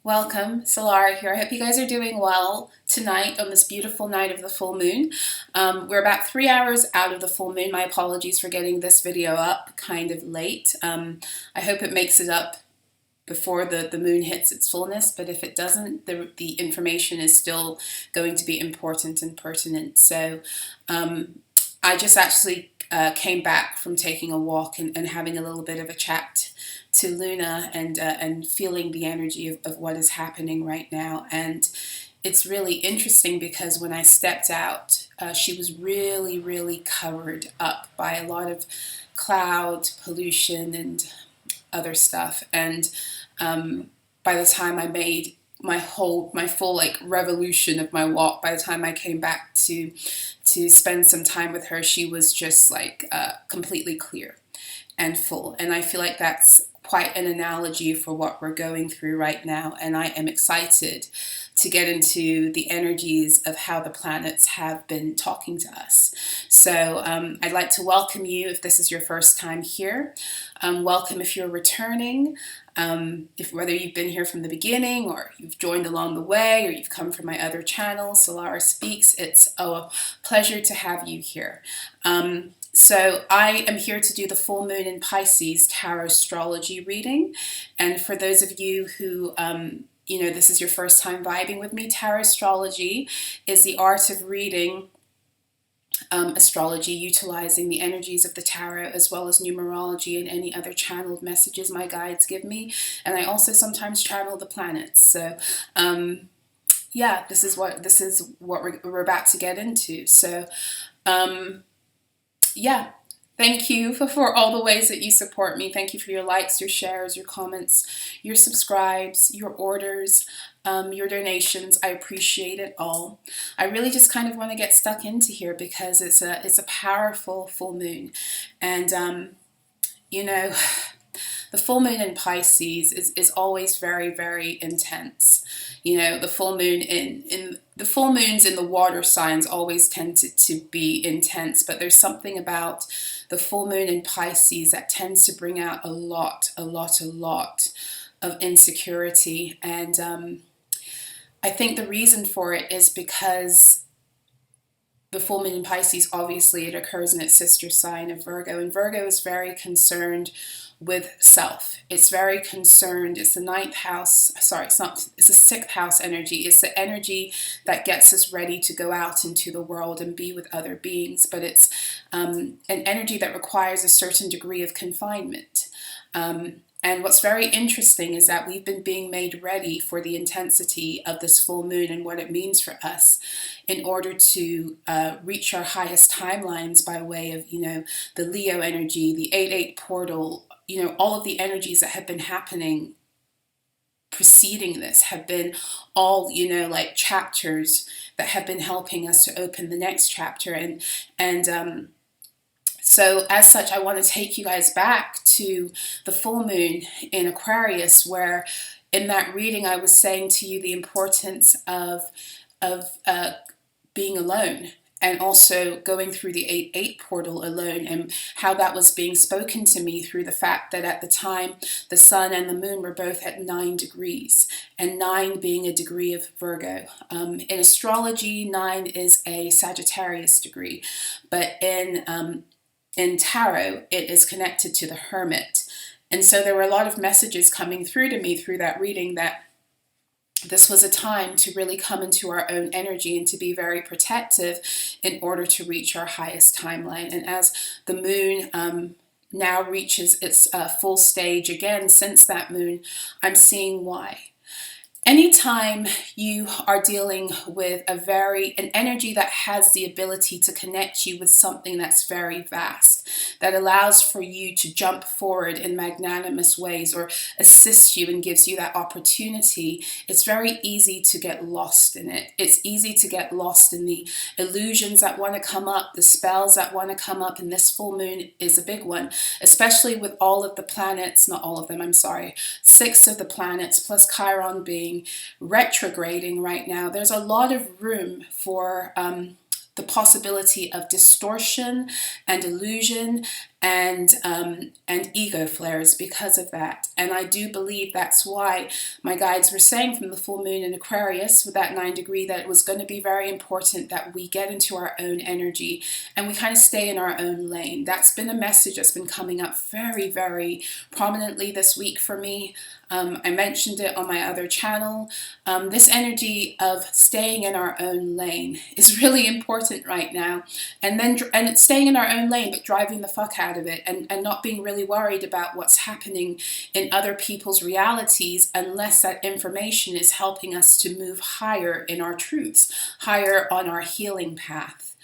Welcome, Solara here. I hope you guys are doing well tonight on this beautiful night of the full moon. We're about 3 hours out of the full moon. My apologies for getting this video up kind of late. I hope it makes it up before the moon hits its fullness, but if it doesn't, the information is still going to be important and pertinent. So I just actually came back from taking a walk and having a little bit of a chat to Luna and feeling the energy of what is happening right now. And it's really interesting because when I stepped out, she was really covered up by a lot of cloud, pollution, and other stuff. And by the time I made my full like revolution of my walk, by the time I came back to spend some time with her, she was just like completely clear and full. And I feel like that's quite an analogy for what we're going through right now. And I am excited to get into the energies of how the planets have been talking to us. So I'd like to welcome you if this is your first time here. Welcome if you're returning. If whether you've been here from the beginning or you've joined along the way or you've come from my other channel, Solara Speaks, it's a pleasure to have you here. So I am here to do the full moon in Pisces tarot astrology reading. And for those of you who, this is your first time vibing with me, tarot astrology is the art of reading astrology, utilizing the energies of the tarot as well as numerology and any other channeled messages my guides give me. And I also sometimes channel the planets. So yeah, this is what we're about to get into. So yeah, thank you for all the ways that you support me. Thank you for your likes, your shares, your comments, your subscribes, your orders, your donations. I appreciate it all. I really just kind of want to get stuck into here because it's a powerful full moon. And, the full moon in Pisces is always very intense. The full moon the full moons in the water signs always tend to be intense, but there's something about the full moon in Pisces that tends to bring out a lot of insecurity. And I think the reason for it is because the full moon in Pisces, obviously it occurs in its sister sign of Virgo, and Virgo is very concerned with self. It's very concerned. It's the ninth house. Sorry, it's not. It's the sixth house energy. It's the energy that gets us ready to go out into the world and be with other beings. But it's an energy that requires a certain degree of confinement. And what's very interesting is that we've been being made ready for the intensity of this full moon and what it means for us in order to reach our highest timelines by way of, the Leo energy, the 8-8 portal, all of the energies that have been happening preceding this have been all, like chapters that have been helping us to open the next chapter. And so as such, I want to take you guys back to the full moon in Aquarius, where in that reading I was saying to you the importance of being alone and also going through the 8-8 portal alone, and how that was being spoken to me through the fact that at the time the sun and the moon were both at 9 degrees, and 9 being a degree of Virgo. In astrology, 9 is a Sagittarius degree, but in tarot, it is connected to the Hermit. And so there were a lot of messages coming through to me through that reading that this was a time to really come into our own energy and to be very protective in order to reach our highest timeline. And as the moon now reaches its full stage again since that moon, I'm seeing why. Anytime you are dealing with an energy that has the ability to connect you with something that's very vast, that allows for you to jump forward in magnanimous ways or assist you and gives you that opportunity, it's very easy to get lost in it. It's easy to get lost in the illusions that want to come up, the spells that want to come up, and this full moon is a big one, especially with all of the planets, not all of them, I'm sorry, 6 of the planets plus Chiron being retrograding right now. There's a lot of room for the possibility of distortion and illusion and ego flares because of that. And I do believe that's why my guides were saying from the full moon in Aquarius with that 9 degree that it was going to be very important that we get into our own energy and we kind of stay in our own lane. That's been a message that's been coming up very, very prominently this week for me. I mentioned it on my other channel. This energy of staying in our own lane is really important right now. And staying in our own lane, but driving the fuck out of it and not being really worried about what's happening in other people's realities unless that information is helping us to move higher in our truths, higher on our healing path.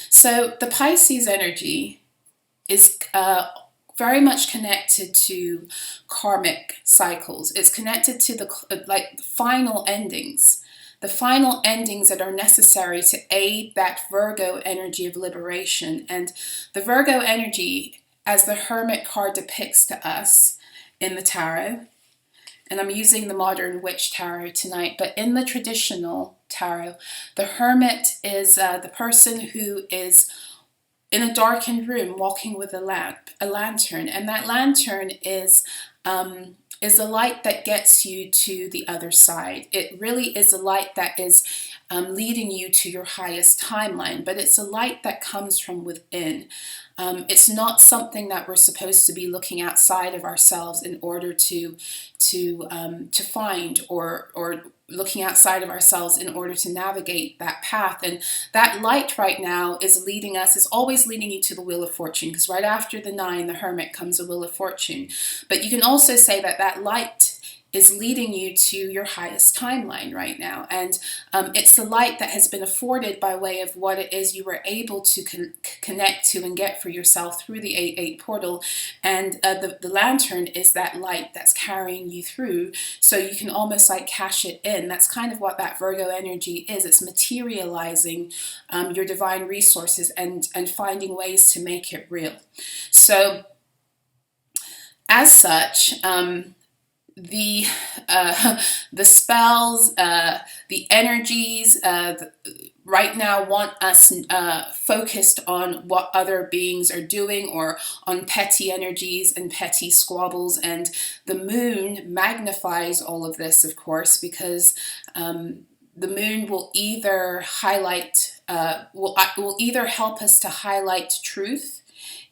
So the Pisces energy is very much connected to karmic cycles. It's connected to the final endings. The final endings that are necessary to aid that Virgo energy of liberation. And the Virgo energy, as the Hermit card depicts to us in the tarot, and I'm using the modern witch tarot tonight, but in the traditional tarot, the Hermit is the person who is in a darkened room walking with a lantern, and that lantern is a light that gets you to the other side. It really is a light that is leading you to your highest timeline, but it's a light that comes from within. It's not something that we're supposed to be looking outside of ourselves in order to find, or looking outside of ourselves in order to navigate that path. And that light right now is leading us, is always leading you to the Wheel of Fortune, because right after the 9, the Hermit, comes a Wheel of Fortune. But you can also say that that light is leading you to your highest timeline right now. And it's the light that has been afforded by way of what it is you were able to connect to and get for yourself through the 8-8 portal. And the lantern is that light that's carrying you through, so you can almost like cash it in. That's kind of what that Virgo energy is. It's materializing your divine resources and finding ways to make it real. So as such, the spells, the energies right now want us focused on what other beings are doing, or on petty energies and petty squabbles. And the moon magnifies all of this, of course, because the moon will either highlight, will either help us to highlight truth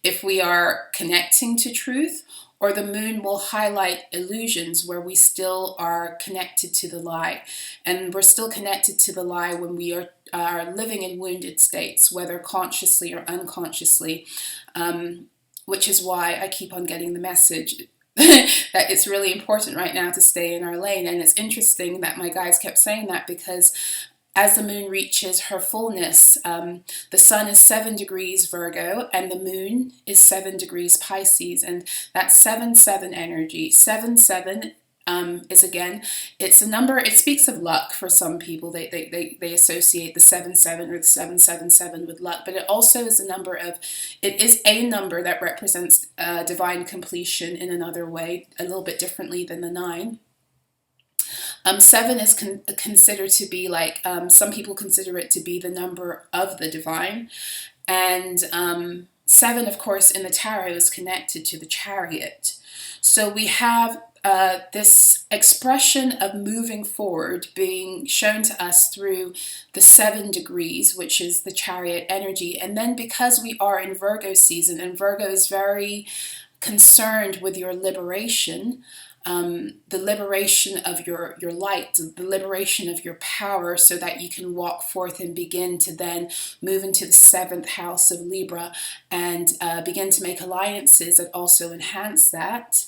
if we are connecting to truth, or the moon will highlight illusions where we still are connected to the lie. And we're still connected to the lie when we are living in wounded states, whether consciously or unconsciously, which is why I keep on getting the message that it's really important right now to stay in our lane. And it's interesting that my guides kept saying that, because as the moon reaches her fullness, the sun is 7 degrees Virgo and the moon is 7 degrees Pisces, and that's 7-7 energy. 7-7 is, again, it's a number. It speaks of luck for some people. They associate the 7-7 or the 7-7-7 with luck, but it also is a number of, it is a number that represents divine completion in another way, a little bit differently than the 9. 7 is considered to be like, some people consider it to be the number of the divine. And 7, of course, in the tarot is connected to the Chariot. So we have this expression of moving forward being shown to us through the 7 degrees, which is the Chariot energy. And then because we are in Virgo season, and Virgo is very concerned with your liberation, the liberation of your light, the liberation of your power, so that you can walk forth and begin to then move into the 7th house of Libra and begin to make alliances that also enhance that.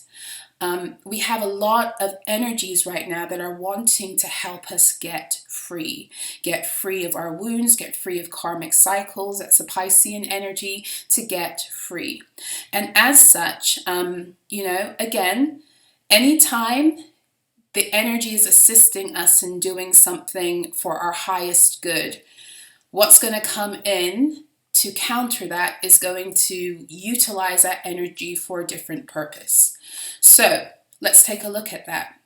We have a lot of energies right now that are wanting to help us get free of our wounds, get free of karmic cycles. That's a Piscean energy, to get free. And as such, again, anytime the energy is assisting us in doing something for our highest good, what's going to come in to counter that is going to utilize that energy for a different purpose. So let's take a look at that.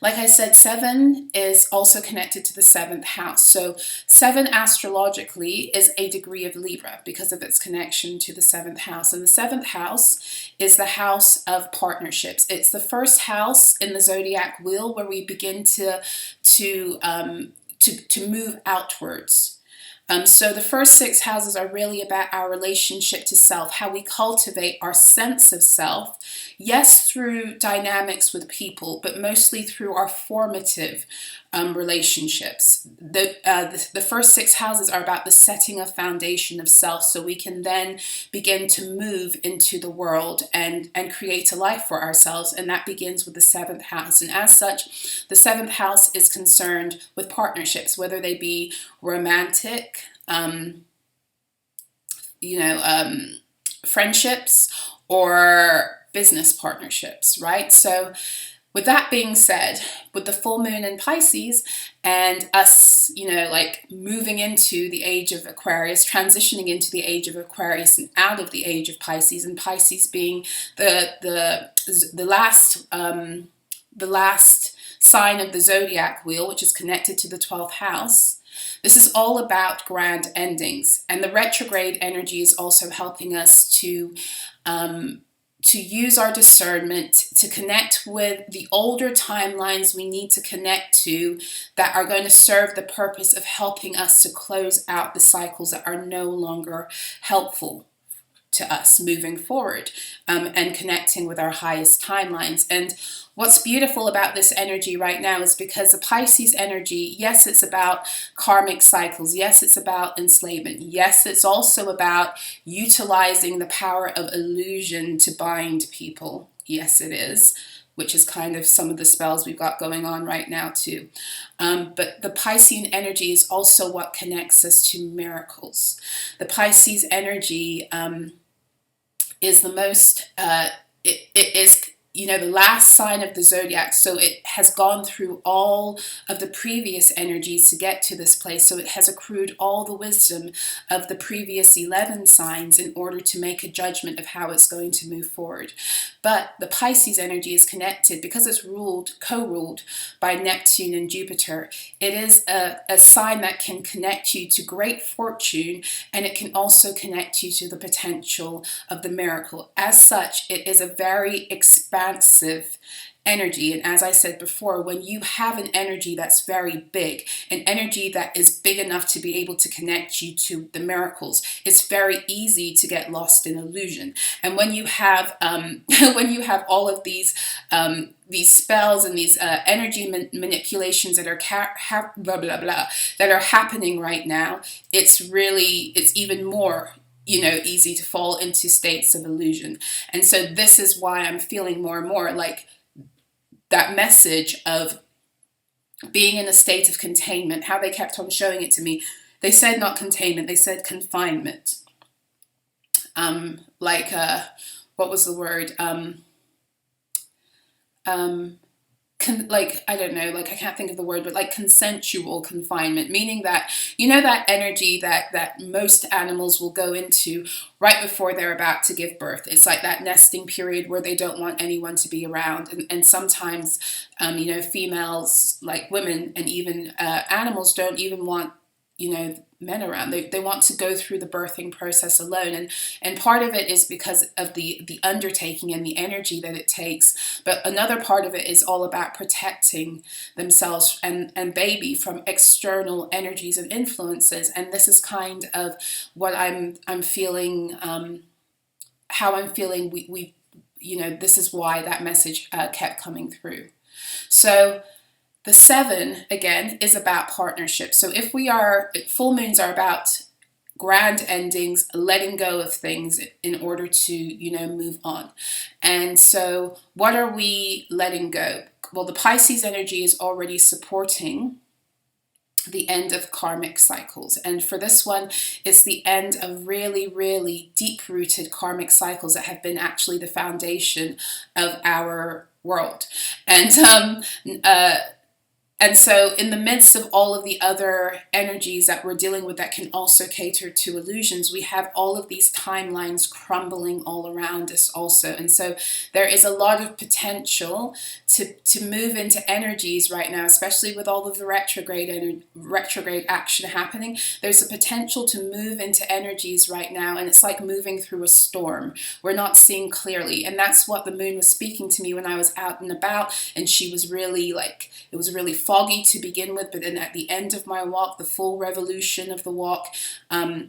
Like I said, 7 is also connected to the 7th house. So 7 astrologically is a degree of Libra because of its connection to the 7th house. And the 7th house is the house of partnerships. It's the first house in the zodiac wheel where we begin to move outwards. So the first 6 houses are really about our relationship to self, how we cultivate our sense of self, yes, through dynamics with people, but mostly through our formative relationships. The first 6 houses are about the setting of foundation of self, so we can then begin to move into the world and create a life for ourselves, and that begins with the 7th house. And as such, the 7th house is concerned with partnerships, whether they be romantic, friendships, or business partnerships, right? So with that being said, with the full moon in Pisces and us, like moving into the age of Aquarius, transitioning into the age of Aquarius and out of the age of Pisces, and Pisces being the last sign of the zodiac wheel, which is connected to the 12th house. This is all about grand endings, and the retrograde energy is also helping us to use our discernment to connect with the older timelines we need to connect to that are going to serve the purpose of helping us to close out the cycles that are no longer helpful to us moving forward, and connecting with our highest timelines. And what's beautiful about this energy right now is because the Pisces energy, yes, it's about karmic cycles. Yes, it's about enslavement. Yes, it's also about utilizing the power of illusion to bind people. Yes, it is, which is kind of some of the spells we've got going on right now too. But the Piscean energy is also what connects us to miracles. The Pisces energy is the most, it is, the last sign of the zodiac. So it has gone through all of the previous energies to get to this place. So it has accrued all the wisdom of the previous 11 signs in order to make a judgment of how it's going to move forward. But the Pisces energy is connected because it's co-ruled by Neptune and Jupiter. It is a sign that can connect you to great fortune, and it can also connect you to the potential of the miracle. As such, it is a very expansive energy. And as I said before, when you have an energy that's very big, an energy that is big enough to be able to connect you to the miracles, it's very easy to get lost in illusion. And when you have when you have all of these spells and these energy manipulations that are that are happening right now, it's even more easy to fall into states of illusion. And so this is why I'm feeling more and more like that message of being in a state of containment, how they kept on showing it to me. They said not containment, they said confinement. What was the word? I don't know, I can't think of the word, but like consensual confinement, meaning that, that energy that most animals will go into right before they're about to give birth. It's like that nesting period where they don't want anyone to be around. And sometimes, females, like women and even animals, don't even want, men around. They want to go through the birthing process alone. And part of it is because of the undertaking and the energy that it takes. But another part of it is all about protecting themselves and baby from external energies and influences. And this is kind of what I'm feeling, how I'm feeling. This is why that message kept coming through. So the 7, again, is about partnership. So full moons are about grand endings, letting go of things in order to, move on. And so what are we letting go? Well, the Pisces energy is already supporting the end of karmic cycles. And for this one, it's the end of really, really deep-rooted karmic cycles that have been actually the foundation of our world. And And so in the midst of all of the other energies that we're dealing with that can also cater to illusions, we have all of these timelines crumbling all around us also. And so there is a lot of potential to move into energies right now, especially with all of the retrograde action happening. There's a potential to move into energies right now, and it's like moving through a storm. We're not seeing clearly. And that's what the moon was speaking to me when I was out and about, and she was really like, it was really foggy to begin with, but then at the end of my walk, the full revolution of the walk,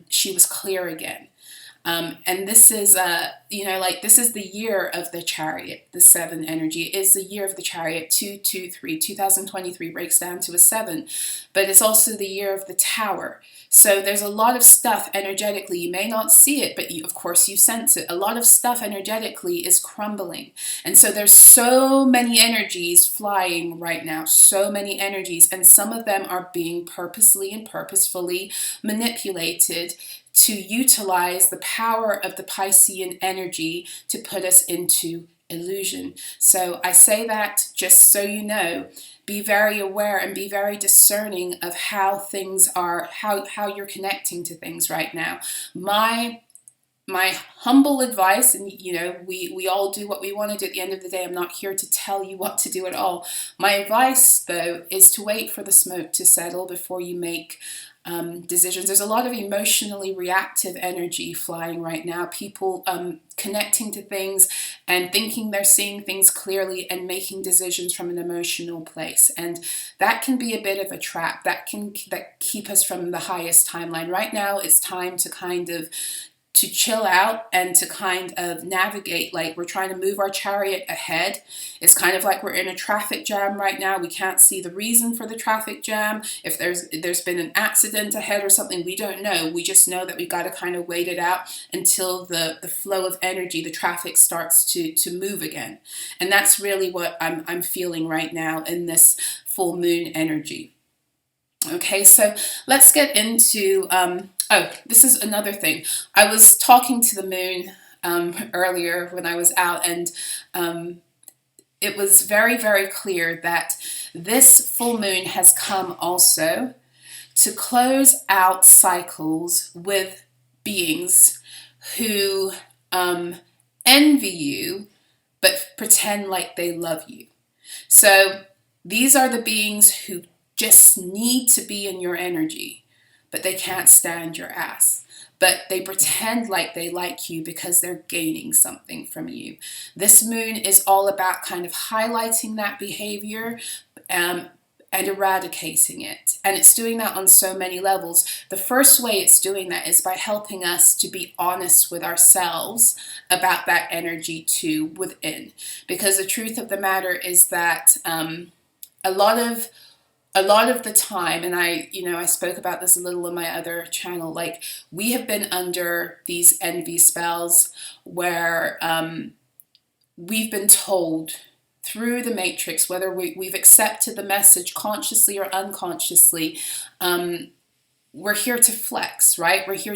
she was clear again. And this is, this is the year of the Chariot, the 7 energy. It is the year of the Chariot. 223, 2023 breaks down to a 7, but it's also the year of the Tower. So there's a lot of stuff energetically. You may not see it, but of course you sense it. A lot of stuff energetically is crumbling. And so there's so many energies flying right now, so many energies, and some of them are being purposely and purposefully manipulated to utilize the power of the Piscean energy to put us into illusion. So I say that just so you know, be very aware and be very discerning of how things are, how you're connecting to things right now. My humble advice, and we all do what we want to do at the end of the day. I'm not here to tell you what to do at all. My advice, though, is to wait for the smoke to settle before you make decisions. There's a lot of emotionally reactive energy flying right now. People connecting to things and thinking they're seeing things clearly and making decisions from an emotional place. And that can be a bit of a trap. That keep us from the highest timeline. Right now, it's time to to chill out and to kind of navigate, like we're trying to move our chariot ahead. It's kind of like we're in a traffic jam right now. We can't see the reason for the traffic jam. If there's been an accident ahead or something, we don't know. We just know that we got to kind of wait it out until the flow of energy, the traffic starts to move again. And that's really what I'm feeling right now in this full moon energy. Okay, so let's get into, this is another thing. I was talking to the moon earlier when I was out, and it was very, very clear that this full moon has come also to close out cycles with beings who envy you but pretend like they love you. So these are the beings who just need to be in your energy, but they can't stand your ass. But they pretend like they like you because they're gaining something from you. This moon is all about kind of highlighting that behavior and eradicating it. And it's doing that on so many levels. The first way it's doing that is by helping us to be honest with ourselves about that energy too within. Because the truth of the matter is that a lot of the time, and I spoke about this a little on my other channel, like we have been under these envy spells where we've been told through the matrix, whether we've accepted the message consciously or unconsciously, we're here to flex, right? We're here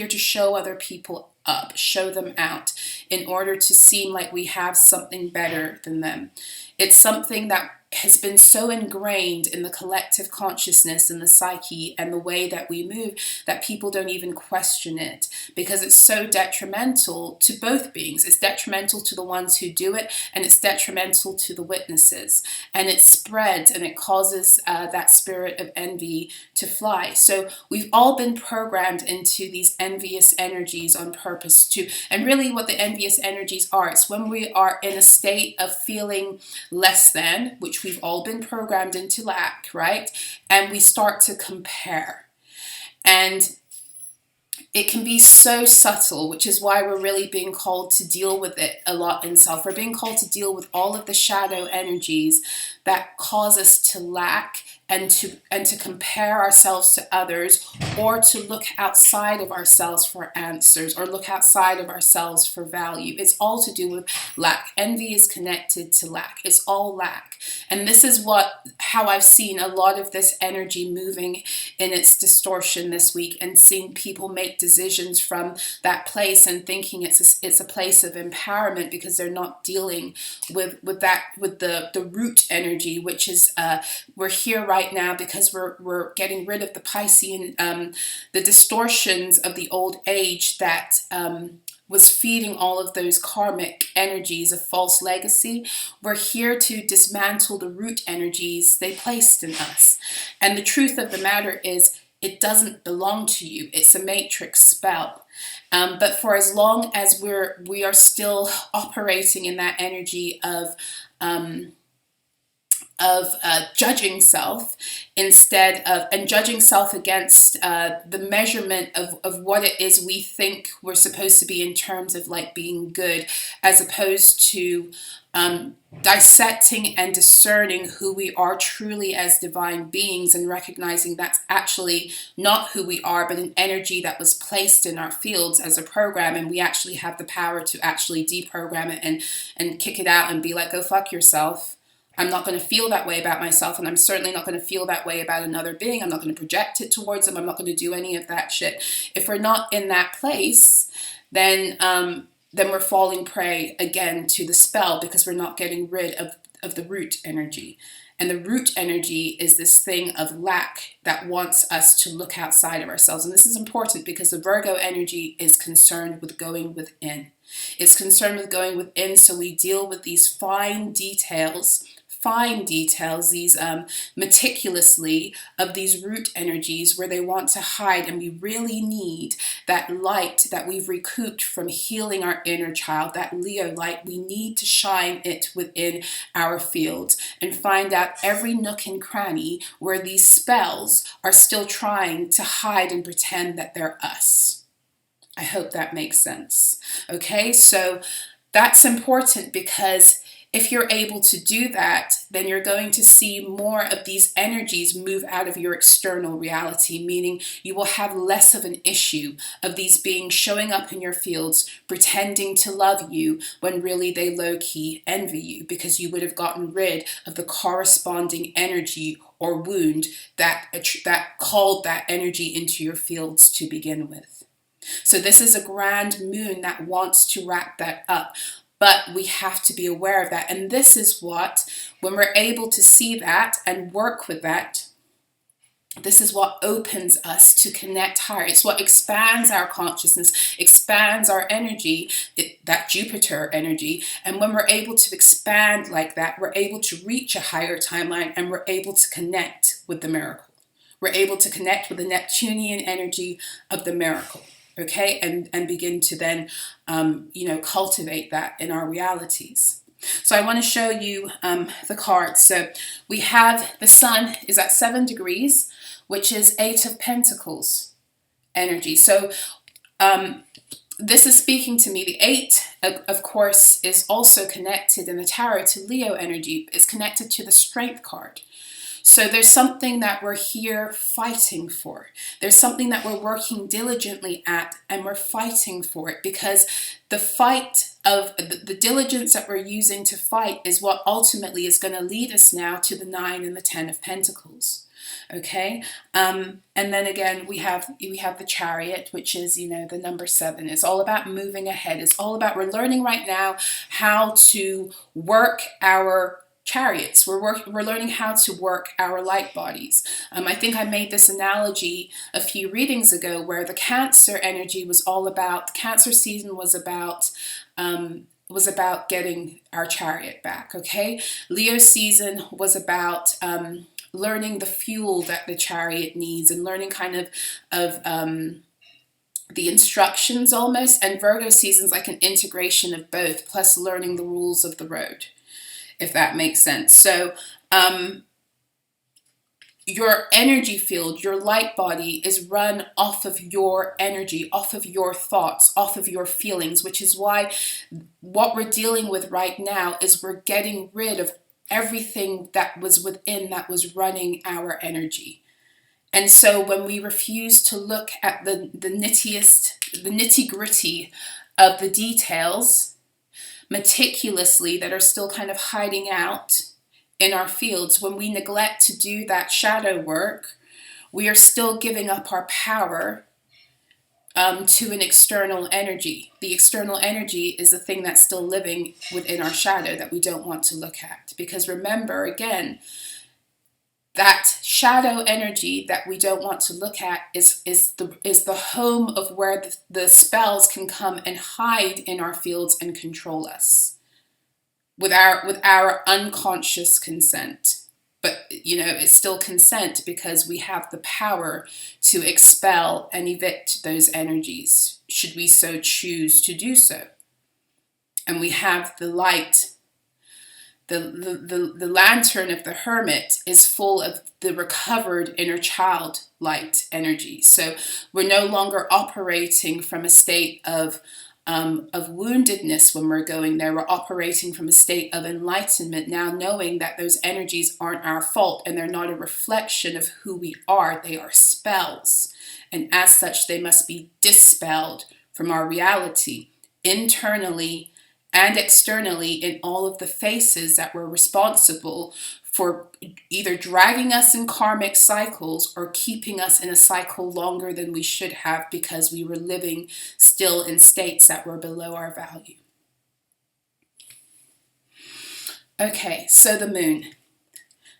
to show other people up, show them out in order to seem like we have something better than them. It's something that has been so ingrained in the collective consciousness and the psyche and the way that we move that people don't even question it, because it's so detrimental to both beings. It's detrimental to the ones who do it, and it's detrimental to the witnesses. And it spreads and it causes that spirit of envy to fly. So we've all been programmed into these envious energies on purpose too. And really what the envious energies are, it's when we are in a state of feeling less than, which we've all been programmed into lack, right? And we start to compare. And it can be so subtle, which is why we're really being called to deal with it a lot in self. We're being called to deal with all of the shadow energies that cause us to lack and to compare ourselves to others, or to look outside of ourselves for answers, or look outside of ourselves for value. It's all to do with lack. Envy is connected to lack. It's all lack. And this is how I've seen a lot of this energy moving in its distortion this week, and seeing people make decisions from that place and thinking it's a place of empowerment, because they're not dealing with the root energy, which is we're here right now because we're getting rid of the Piscean, the distortions of the old age that was feeding all of those karmic energies of false legacy. We're here to dismantle the root energies they placed in us. And the truth of the matter is, it doesn't belong to you. It's a matrix spell. But for as long as we are still operating in that energy of judging self and judging self against the measurement of what it is we think we're supposed to be in terms of like being good, as opposed to dissecting and discerning who we are truly as divine beings, and recognizing that's actually not who we are, but an energy that was placed in our fields as a program, and we actually have the power to actually deprogram it and kick it out and be like, go fuck yourself. I'm not going to feel that way about myself, and I'm certainly not going to feel that way about another being. I'm not going to project it towards them. I'm not going to do any of that shit. If we're not in that place, then we're falling prey again to the spell, because we're not getting rid of the root energy. And the root energy is this thing of lack that wants us to look outside of ourselves. And this is important because the Virgo energy is concerned with going within. It's concerned with going within, so we deal with these fine details, these meticulously, of these root energies where they want to hide. And we really need that light that we've recouped from healing our inner child, that Leo light. We need to shine it within our fields and find out every nook and cranny where these spells are still trying to hide and pretend that they're us. I hope that makes sense. Okay, so that's important, because if you're able to do that, then you're going to see more of these energies move out of your external reality, meaning you will have less of an issue of these beings showing up in your fields, pretending to love you when really they low-key envy you, because you would have gotten rid of the corresponding energy or wound that called that energy into your fields to begin with. So this is a grand moon that wants to wrap that up. But we have to be aware of that. And this is what, when we're able to see that and work with that, this is what opens us to connect higher. It's what expands our consciousness, expands our energy, that Jupiter energy. And when we're able to expand like that, we're able to reach a higher timeline, and we're able to connect with the miracle. We're able to connect with the Neptunian energy of the miracle. Okay, and begin to then, cultivate that in our realities. So I want to show you the cards. So we have the Sun is at 7 degrees, which is 8 of Pentacles energy. So this is speaking to me. The 8, of course, is also connected in the Tarot to Leo energy. It's connected to the Strength card. So there's something that we're here fighting for. There's something that we're working diligently at, and we're fighting for it, because the fight of the diligence that we're using to fight is what ultimately is going to lead us now to the 9 and the 10 of Pentacles. Okay, and then again we have the Chariot, which is the number 7. It's all about moving ahead. It's all about, we're learning right now how to work our chariots. We're learning how to work our light bodies. I think I made this analogy a few readings ago, where the Cancer energy was all about, the Cancer season was about getting our chariot back. Okay, Leo season was about learning the fuel that the chariot needs, and learning kind of the instructions almost. And Virgo season's like an integration of both, plus learning the rules of the road, if that makes sense. So your energy field, your light body, is run off of your energy, off of your thoughts, off of your feelings, which is why what we're dealing with right now is we're getting rid of everything that was within, that was running our energy. And so when we refuse to look at the nitty-gritty of the details meticulously that are still kind of hiding out in our fields, when we neglect to do that shadow work, we are still giving up our power to an external energy. The external energy is the thing that's still living within our shadow that we don't want to look at. Because remember, again, that shadow energy that we don't want to look at is the home of where the spells can come and hide in our fields and control us with our unconscious consent. But, you know, it's still consent because we have the power to expel and evict those energies, should we so choose to do so. And we have the light. The lantern of the hermit is full of the recovered inner child light energy. So we're no longer operating from a state of woundedness when we're going there. We're operating from a state of enlightenment now, knowing that those energies aren't our fault and they're not a reflection of who we are. They are spells. And as such, they must be dispelled from our reality, internally and externally, in all of the faces that were responsible for either dragging us in karmic cycles or keeping us in a cycle longer than we should have because we were living still in states that were below our value. Okay, so the moon.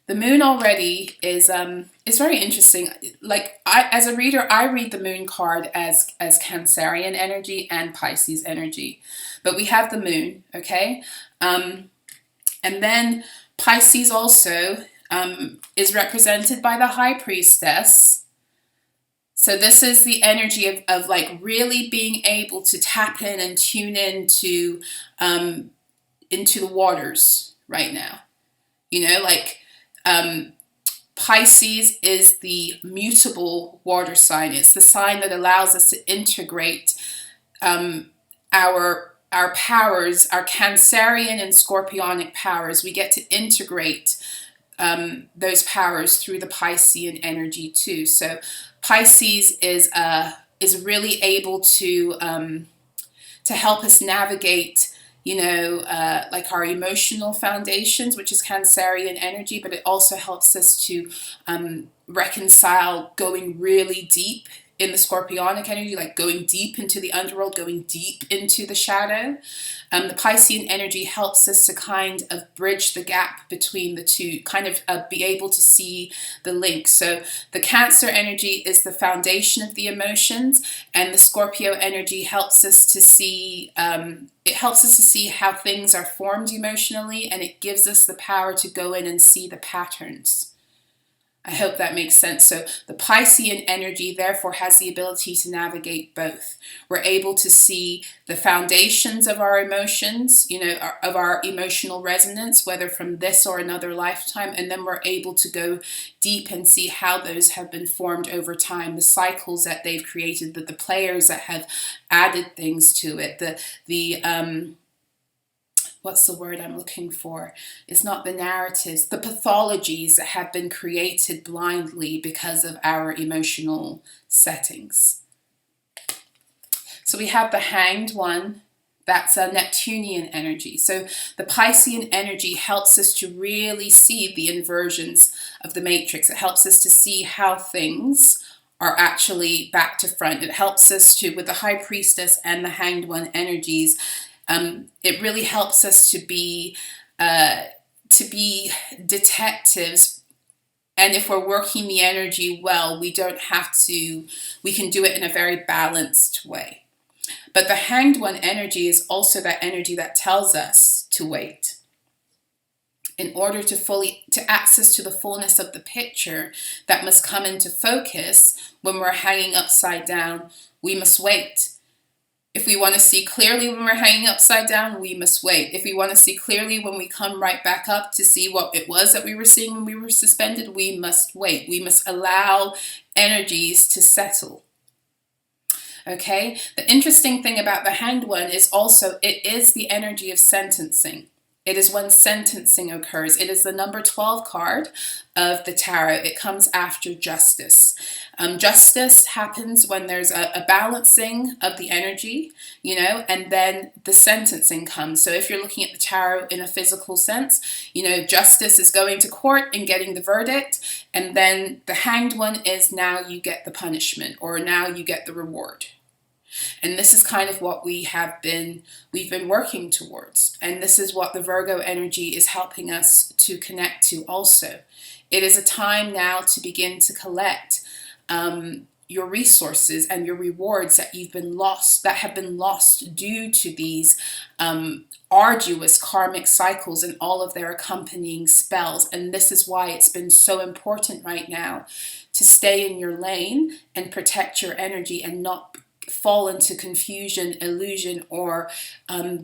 The moon already is very interesting. Like as a reader, I read the moon card as Cancerian energy and Pisces energy. But we have the moon, okay? And then Pisces also is represented by the High Priestess. So this is the energy of like really being able to tap in and tune into the waters right now. You know, like Pisces is the mutable water sign. It's the sign that allows us to integrate our powers, our Cancerian and Scorpionic powers. We get to integrate those powers through the Piscean energy too. So Pisces is really able to help us navigate, you know, like our emotional foundations, which is Cancerian energy, but it also helps us to reconcile going really deep in the Scorpionic energy, like going deep into the underworld, going deep into the shadow. The Piscean energy helps us to kind of bridge the gap between the two, kind of be able to see the link. So the Cancer energy is the foundation of the emotions, and the Scorpio energy helps us to see, how things are formed emotionally, and it gives us the power to go in and see the patterns. I hope that makes sense. So the Piscean energy therefore has the ability to navigate both. We're able to see the foundations of our emotions, you know, of our emotional resonance, whether from this or another lifetime, and then we're able to go deep and see how those have been formed over time, the cycles that they've created, the players that have added things to it, what's the word I'm looking for? It's not the narratives, the pathologies that have been created blindly because of our emotional settings. So we have the Hanged One. That's a Neptunian energy. So the Piscean energy helps us to really see the inversions of the matrix. It helps us to see how things are actually back to front. It helps us to, with the High Priestess and the Hanged One energies, it really helps us to be detectives. And if we're working the energy well, we can do it in a very balanced way. But the Hanged One energy is also that energy that tells us to wait. In order to access to the fullness of the picture that must come into focus when we're hanging upside down, we must wait. If we want to see clearly when we're hanging upside down, we must wait. If we want to see clearly when we come right back up to see what it was that we were seeing when we were suspended, we must wait. We must allow energies to settle. Okay? The interesting thing about the Hanged One is also it is the energy of sentencing. It is when sentencing occurs. It is the number 12 card of the tarot. It comes after justice. Justice happens when there's a balancing of the energy, you know, and then the sentencing comes. So if you're looking at the tarot in a physical sense, you know, justice is going to court and getting the verdict. And then the Hanged One is now you get the punishment, or now you get the reward. And this is kind of what we've been working towards. And this is what the Virgo energy is helping us to connect to also. It is a time now to begin to collect your resources and your rewards that have been lost due to these arduous karmic cycles and all of their accompanying spells. And this is why it's been so important right now to stay in your lane and protect your energy and not fall into confusion, illusion, or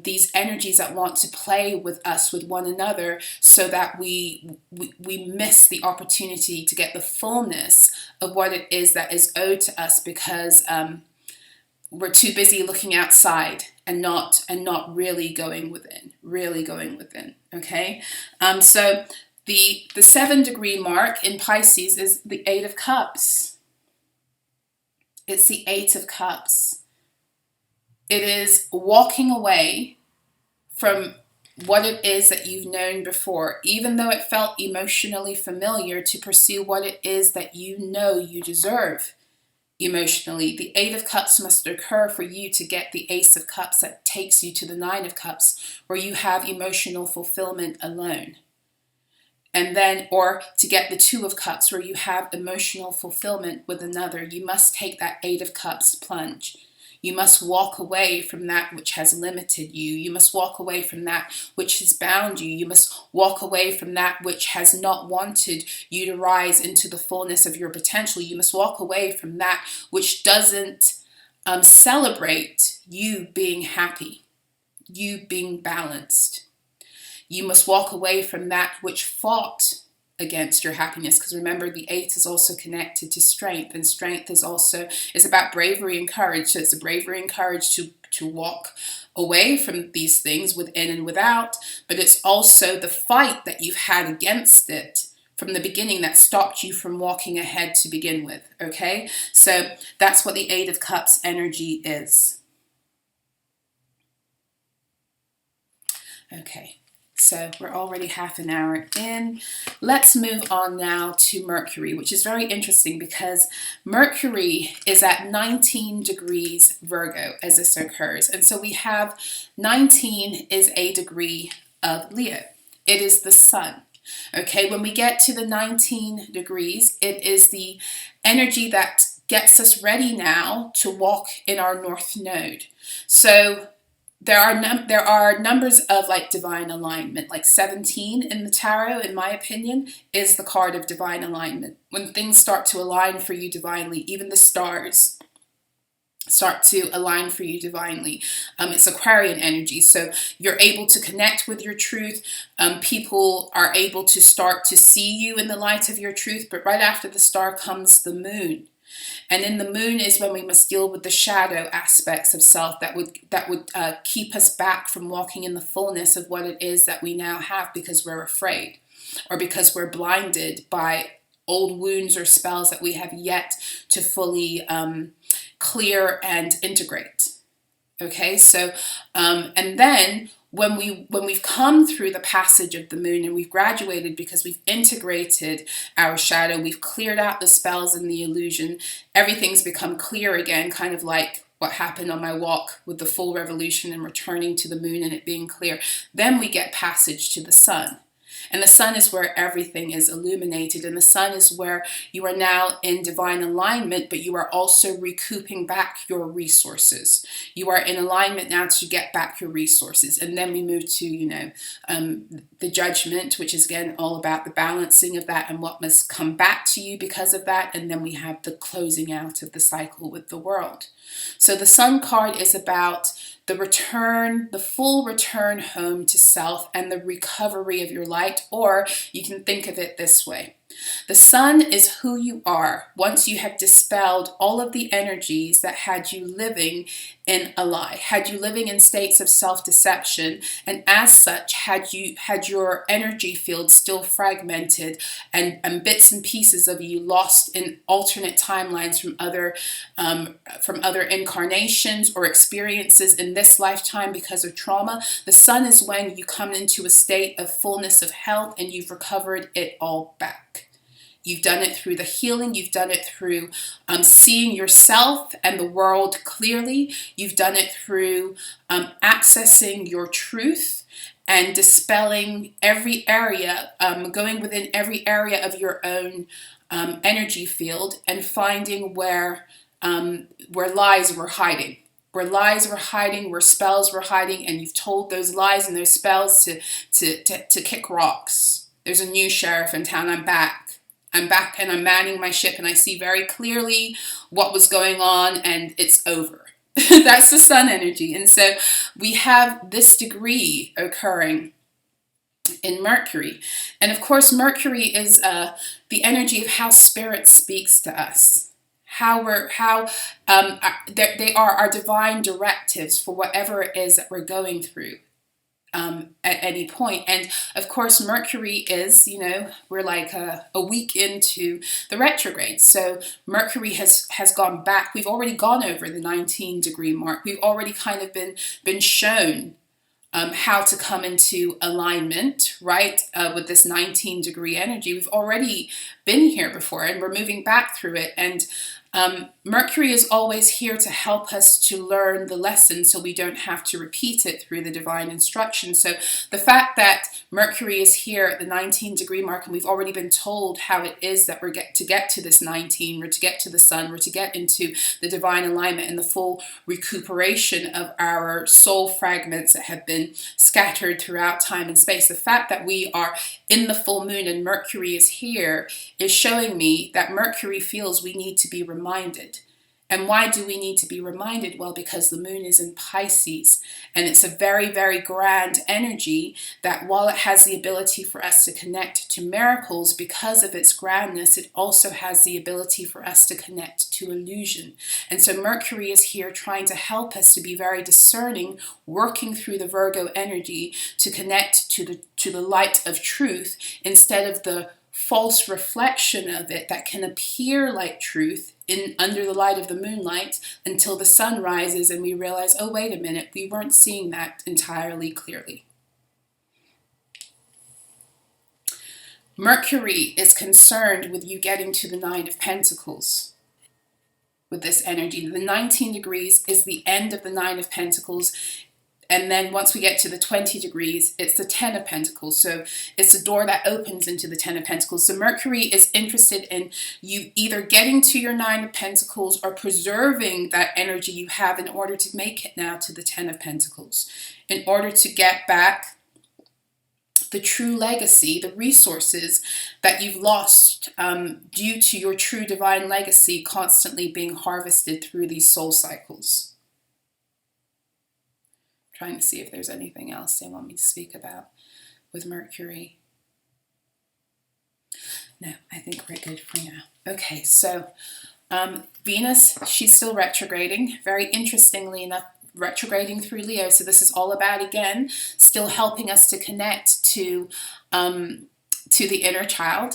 these energies that want to play with us, with one another, so that we miss the opportunity to get the fullness of what it is that is owed to us, because we're too busy looking outside and not really going within. Okay, so the 7-degree mark in Pisces is the 8 of Cups. It's the 8 of Cups. It is walking away from what it is that you've known before, even though it felt emotionally familiar, to pursue what it is that you know you deserve emotionally. The 8 of Cups must occur for you to get the Ace of Cups that takes you to the 9 of Cups, where you have emotional fulfillment alone. And then, or to get the 2 of Cups, where you have emotional fulfillment with another, you must take that 8 of Cups plunge. You must walk away from that which has limited you. You must walk away from that which has bound you. You must walk away from that which has not wanted you to rise into the fullness of your potential. You must walk away from that which doesn't celebrate you being happy, you being balanced. You must walk away from that which fought against your happiness, because remember, the 8 is also connected to strength, and strength is about bravery and courage. So it's a bravery and courage to walk away from these things within and without, but it's also the fight that you've had against it from the beginning that stopped you from walking ahead to begin with. Okay, so that's what the 8 of Cups energy is. Okay. So we're already half an hour in. Let's move on now to Mercury, which is very interesting because Mercury is at 19 degrees Virgo as this occurs. And so we have 19 is a degree of Leo. It is the sun. Okay, when we get to the 19 degrees, it is the energy that gets us ready now to walk in our North Node. So there are numbers of like divine alignment, like 17 in the tarot, in my opinion, is the card of divine alignment. When things start to align for you divinely, even the stars start to align for you divinely. It's Aquarian energy, so you're able to connect with your truth. People are able to start to see you in the light of your truth, but right after the star comes the moon. And in the moon is when we must deal with the shadow aspects of self that would keep us back from walking in the fullness of what it is that we now have, because we're afraid or because we're blinded by old wounds or spells that we have yet to fully clear and integrate. Okay, so and then when we've come through the passage of the moon and we've graduated because we've integrated our shadow, we've cleared out the spells and the illusion, everything's become clear again, kind of like what happened on my walk with the full revolution and returning to the moon and it being clear. Then we get passage to the sun. And the sun is where everything is illuminated, and the sun is where you are now in divine alignment, but you are also recouping back your resources. You are in alignment now to get back your resources. And then we move to, the judgment, which is again all about the balancing of that and what must come back to you because of that. And then we have the closing out of the cycle with the world. So the sun card is about the return, the full return home to self and the recovery of your light, or you can think of it this way. The sun is who you are once you have dispelled all of the energies that had you living in a lie, had you living in states of self-deception, and as such had your energy field still fragmented and bits and pieces of you lost in alternate timelines from other incarnations or experiences in this lifetime because of trauma. The sun is when you come into a state of fullness of health and you've recovered it all back. You've done it through the healing. You've done it through seeing yourself and the world clearly. You've done it through accessing your truth and dispelling every area, going within every area of your own energy field and finding where lies were hiding. Where lies were hiding, where spells were hiding, and you've told those lies and those spells to kick rocks. There's a new sheriff in town. I'm back and I'm manning my ship and I see very clearly what was going on and it's over. That's the sun energy. And so we have this degree occurring in Mercury. And of course, Mercury is the energy of how spirit speaks to us. They are our divine directives for whatever it is that we're going through at any point. And of course, Mercury is, we're like a week into the retrograde. So Mercury has gone back. We've already gone over the 19-degree mark. We've already kind of been shown how to come into alignment, right, with this 19-degree energy. We've already been here before and we're moving back through it. And Mercury is always here to help us to learn the lesson so we don't have to repeat it through the divine instruction. So the fact that Mercury is here at the 19-degree mark and we've already been told how it is that we're to get to this 19, we're to get to the sun, we're to get into the divine alignment and the full recuperation of our soul fragments that have been scattered throughout time and space. The fact that we are in the full moon and Mercury is here is showing me that Mercury feels we need to be reminded. And why do we need to be reminded? Well, because the moon is in Pisces and it's a very, very grand energy that while it has the ability for us to connect to miracles, because of its grandness, it also has the ability for us to connect to illusion. And so Mercury is here trying to help us to be very discerning, working through the Virgo energy to connect to the light of truth instead of the false reflection of it that can appear like truth under the light of the moonlight until the sun rises and we realize, oh, wait a minute, we weren't seeing that entirely clearly. Mercury is concerned with you getting to the Nine of Pentacles with this energy. The 19 degrees is the end of the Nine of Pentacles. And then once we get to the 20 degrees, it's the 10 of Pentacles. So it's a door that opens into the 10 of Pentacles. So Mercury is interested in you either getting to your 9 of Pentacles or preserving that energy you have in order to make it now to the 10 of Pentacles. In order to get back the true legacy, the resources that you've lost due to your true divine legacy constantly being harvested through these soul cycles. Trying to see if there's anything else they want me to speak about with Mercury. No, I think we're good for now. Okay, so Venus, she's still retrograding. Very interestingly enough, retrograding through Leo. So this is all about, again, still helping us to connect to the inner child,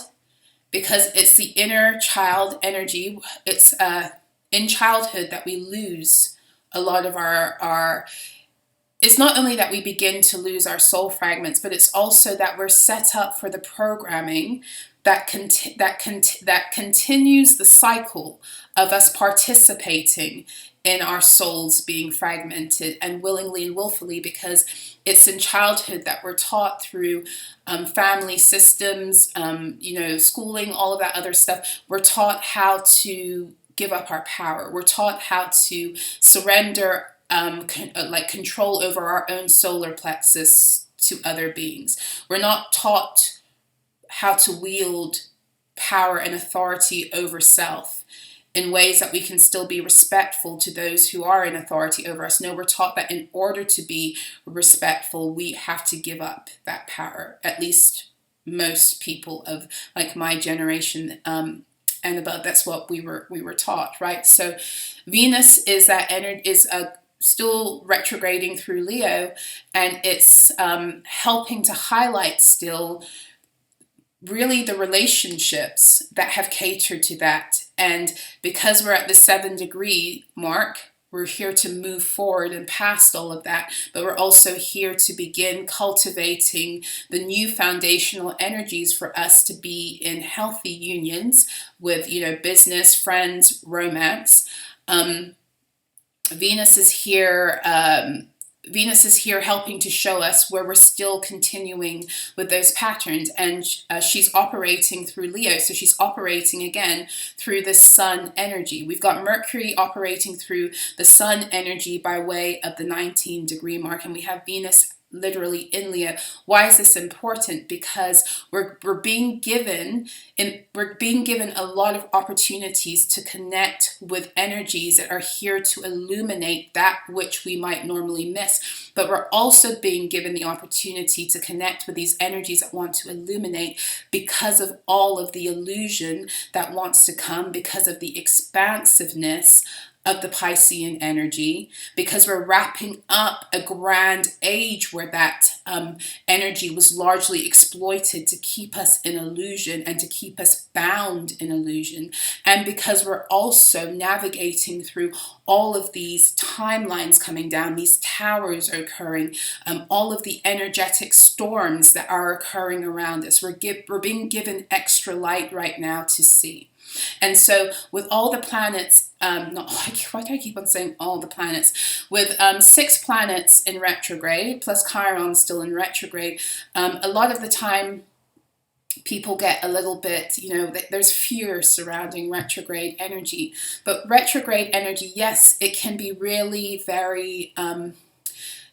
because it's the inner child energy. It's in childhood that we lose a lot of our it's not only that we begin to lose our soul fragments, but it's also that we're set up for the programming that continues the cycle of us participating in our souls being fragmented, and willingly and willfully, because it's in childhood that we're taught through family systems, schooling, all of that other stuff. We're taught how to give up our power. We're taught how to surrender control over our own solar plexus to other beings. We're not taught how to wield power and authority over self in ways that we can still be respectful to those who are in authority over us. No, we're taught that in order to be respectful, we have to give up that power. At least most people of like my generation and above, that's what we were taught, right? So Venus is that energy, is still retrograding through Leo, and it's helping to highlight still really the relationships that have catered to that. And because we're at the 7-degree mark, We're here to move forward and past all of that, but we're also here to begin cultivating the new foundational energies for us to be in healthy unions with, business, friends, romance. Venus is here. Venus is here helping to show us where we're still continuing with those patterns, and she's operating through Leo, so she's operating again through the Sun energy. We've got Mercury operating through the Sun energy by way of the 19-degree mark, and we have Venus literally in Leo. Why is this important? Because we're being given a lot of opportunities to connect with energies that are here to illuminate that which we might normally miss. But we're also being given the opportunity to connect with these energies that want to illuminate because of all of the illusion that wants to come, because of the expansiveness of the Piscean energy, because we're wrapping up a grand age where that energy was largely exploited to keep us in illusion and to keep us bound in illusion, and because we're also navigating through all of these timelines coming down, these towers are occurring, all of the energetic storms that are occurring around us. We're being given extra light right now to see. And so with all the planets, why do I keep on saying all the planets? With 6 planets in retrograde, plus Chiron still in retrograde, a lot of the time people get a little bit, there's fear surrounding retrograde energy. But retrograde energy, yes, it can be really very,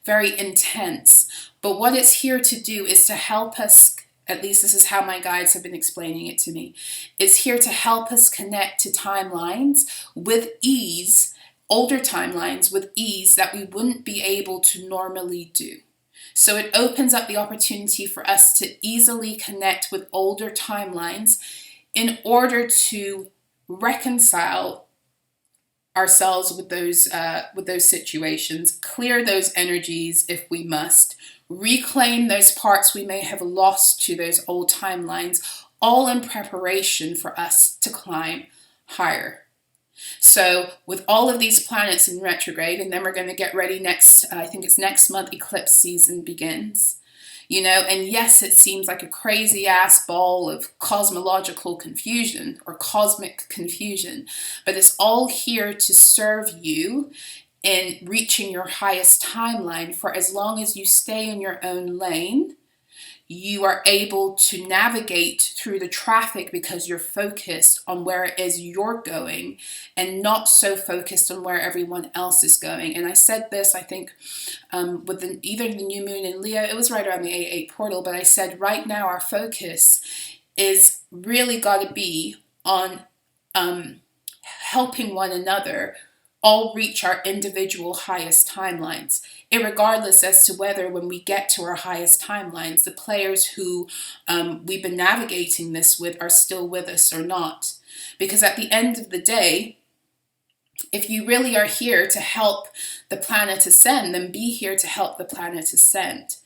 very intense. But what it's here to do is to help us, at least this is how my guides have been explaining it to me, is here to help us connect to timelines with ease, older timelines with ease that we wouldn't be able to normally do. So it opens up the opportunity for us to easily connect with older timelines in order to reconcile ourselves with those situations, clear those energies if we must, reclaim those parts we may have lost to those old timelines, all in preparation for us to climb higher. So with all of these planets in retrograde, and then we're going to get ready I think it's next month, eclipse season begins. And yes, it seems like a crazy ass ball of cosmological confusion or cosmic confusion, but it's all here to serve you in reaching your highest timeline. For as long as you stay in your own lane, you are able to navigate through the traffic because you're focused on where it is you're going and not so focused on where everyone else is going. And I said this, I think, with either the new moon in Leo, it was right around the A8 portal, but I said right now our focus is really got to be on helping one another all reach our individual highest timelines, irregardless as to whether when we get to our highest timelines, the players who we've been navigating this with are still with us or not. Because at the end of the day, if you really are here to help the planet ascend, then be here to help the planet ascend.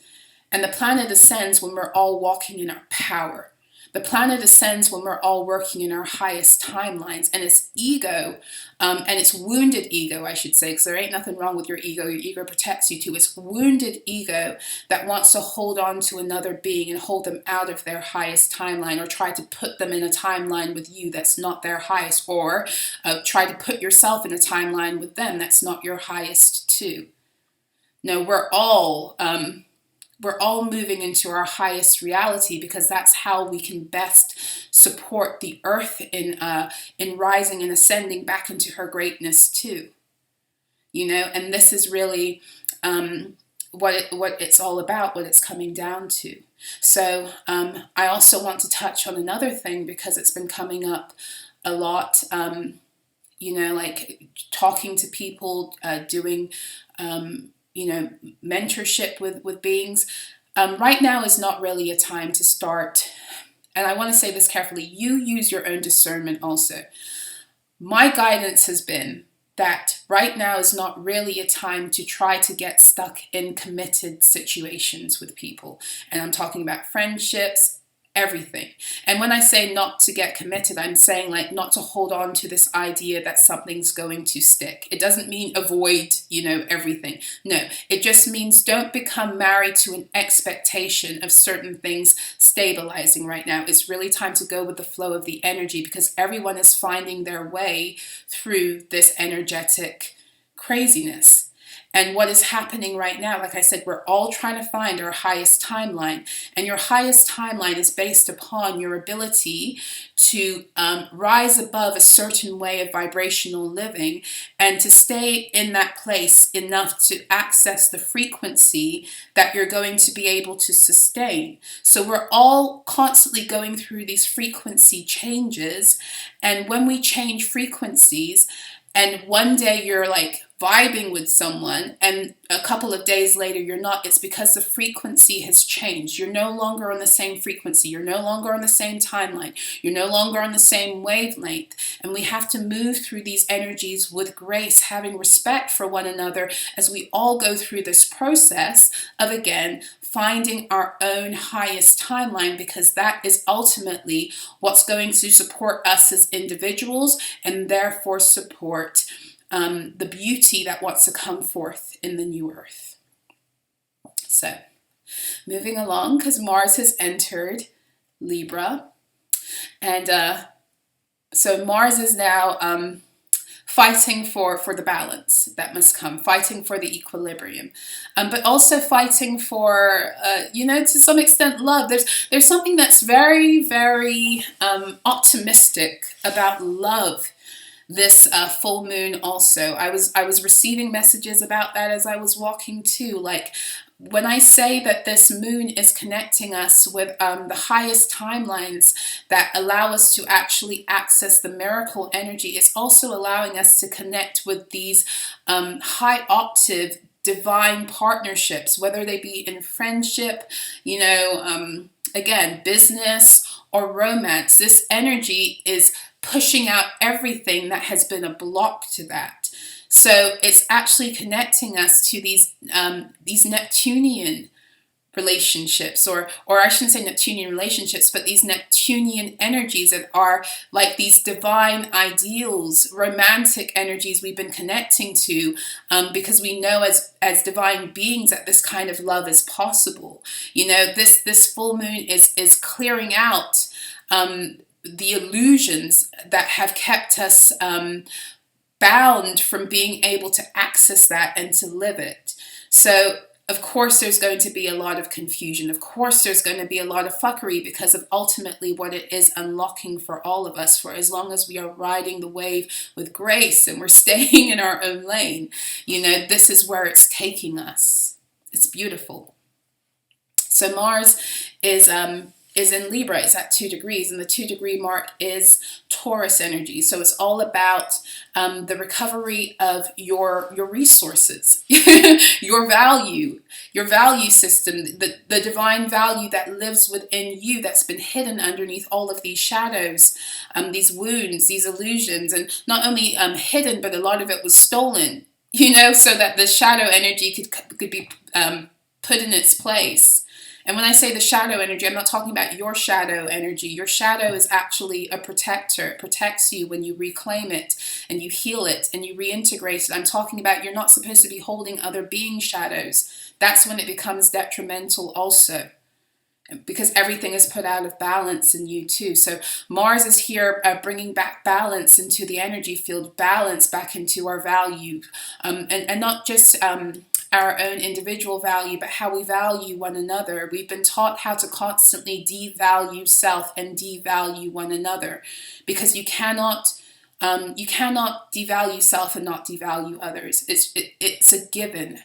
And the planet ascends when we're all walking in our power. The planet ascends when we're all working in our highest timelines, and it's ego, and it's wounded ego, I should say, because there ain't nothing wrong with your ego. Your ego protects you too. It's wounded ego that wants to hold on to another being and hold them out of their highest timeline, or try to put them in a timeline with you that's not their highest, or try to put yourself in a timeline with them that's not your highest too. No, we're all moving into our highest reality, because that's how we can best support the earth in rising and ascending back into her greatness too. And this is really what it's all about, what it's coming down to. So I also want to touch on another thing, because it's been coming up a lot, like talking to people, doing mentorship with beings. Right now is not really a time to start, and I want to say this carefully, you use your own discernment also. My guidance has been that right now is not really a time to try to get stuck in committed situations with people. And I'm talking about friendships, everything. And when I say not to get committed, I'm saying like not to hold on to this idea that something's going to stick. It doesn't mean avoid, everything. No, it just means don't become married to an expectation of certain things stabilizing right now. It's really time to go with the flow of the energy, because everyone is finding their way through this energetic craziness. And what is happening right now, like I said, we're all trying to find our highest timeline. And your highest timeline is based upon your ability to rise above a certain way of vibrational living and to stay in that place enough to access the frequency that you're going to be able to sustain. So we're all constantly going through these frequency changes. And when we change frequencies, and one day you're like vibing with someone and a couple of days later you're not, it's because the frequency has changed. You're no longer on the same frequency. You're no longer on the same timeline. You're no longer on the same wavelength. And we have to move through these energies with grace, having respect for one another as we all go through this process of, again, finding our own highest timeline, because that is ultimately what's going to support us as individuals and therefore support the beauty that wants to come forth in the new earth. So, moving along, because Mars has entered Libra, and so Mars is now fighting for the balance that must come, fighting for the equilibrium, but also fighting for, to some extent, love. There's something that's very, very optimistic about love this full moon also. I was receiving messages about that as I was walking too. Like, when I say that this moon is connecting us with the highest timelines that allow us to actually access the miracle energy, it's also allowing us to connect with these high octave divine partnerships, whether they be in friendship, again, business or romance. This energy is pushing out everything that has been a block to that. So it's actually connecting us to these Neptunian relationships, or I shouldn't say Neptunian relationships, but these Neptunian energies that are like these divine ideals, romantic energies we've been connecting to, because we know as divine beings that this kind of love is possible. This full moon is clearing out the illusions that have kept us bound from being able to access that and to live it. So, of course, there's going to be a lot of confusion. Of course, there's going to be a lot of fuckery because of ultimately what it is unlocking for all of us. For as long as we are riding the wave with grace and we're staying in our own lane, this is where it's taking us. It's beautiful. So Mars is in Libra. It's at 2 degrees, and the 2-degree mark is Taurus energy. So it's all about the recovery of your resources, your value system, the divine value that lives within you that's been hidden underneath all of these shadows, these wounds, these illusions, and not only hidden, but a lot of it was stolen, so that the shadow energy could be put in its place. And when I say the shadow energy, I'm not talking about your shadow energy. Your shadow is actually a protector. It protects you when you reclaim it and you heal it and you reintegrate it. I'm talking about you're not supposed to be holding other beings' shadows. That's when it becomes detrimental also, because everything is put out of balance in you too. So Mars is here bringing back balance into the energy field, balance back into our value, and not just our own individual value, but how we value one another. We've been taught how to constantly devalue self and devalue one another, because you cannot devalue self and not devalue others. It's a given.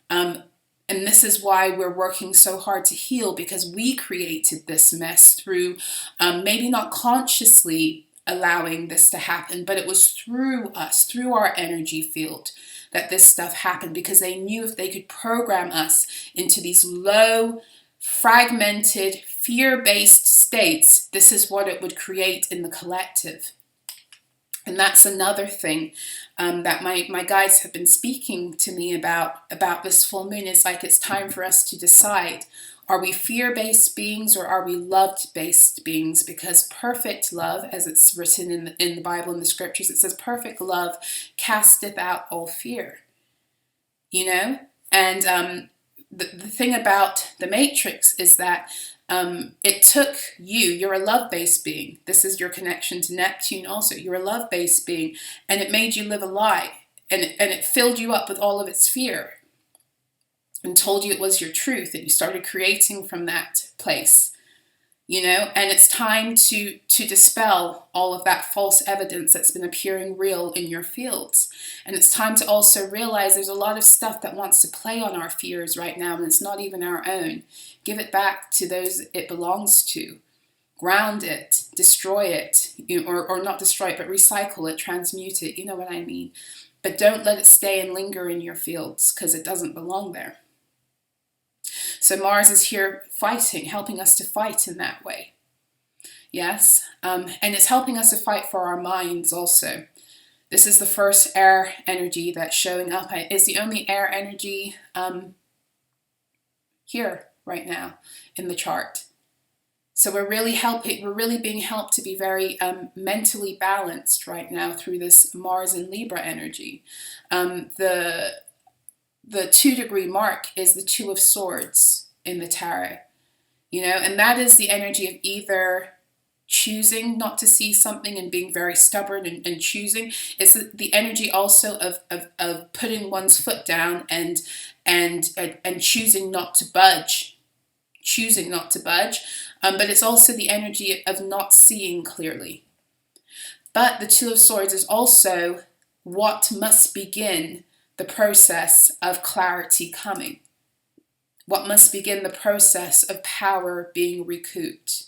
And this is why we're working so hard to heal, because we created this mess through maybe not consciously allowing this to happen, but it was through us, through our energy field, that this stuff happened, because they knew if they could program us into these low, fragmented, fear-based states, this is what it would create in the collective. And that's another thing that my guides have been speaking to me about this full moon, is like it's time for us to decide Are we fear-based beings or are we love-based beings? Because perfect love, as it's written in the Bible, in the scriptures, it says perfect love casteth out all fear. You know? And the thing about the Matrix is that it took you're a love-based being. This is your connection to Neptune also. You're a love-based being, and it made you live a lie, and it filled you up with all of its fear and told you it was your truth, and you started creating from that place, you know. And it's time to dispel all of that false evidence that's been appearing real in your fields. And it's time to also realize there's a lot of stuff that wants to play on our fears right now, and it's not even our own. Give it back to those it belongs to. Ground it, destroy it, or not destroy it, but recycle it, transmute it, you know what I mean. But don't let it stay and linger in your fields, because it doesn't belong there. So Mars is here fighting, helping us to fight in that way. Yes, and it's helping us to fight for our minds also. This is the first air energy that's showing up. It's the only air energy here right now in the chart. So we're really being helped to be very mentally balanced right now through this Mars and Libra energy. The 2-degree mark is the Two of Swords in the tarot, you know, and that is the energy of either choosing not to see something and being very stubborn and choosing. It's the energy also of putting one's foot down and choosing not to budge, but it's also the energy of not seeing clearly. But the Two of Swords is also what must begin the process of clarity coming. What must begin the process of power being recouped.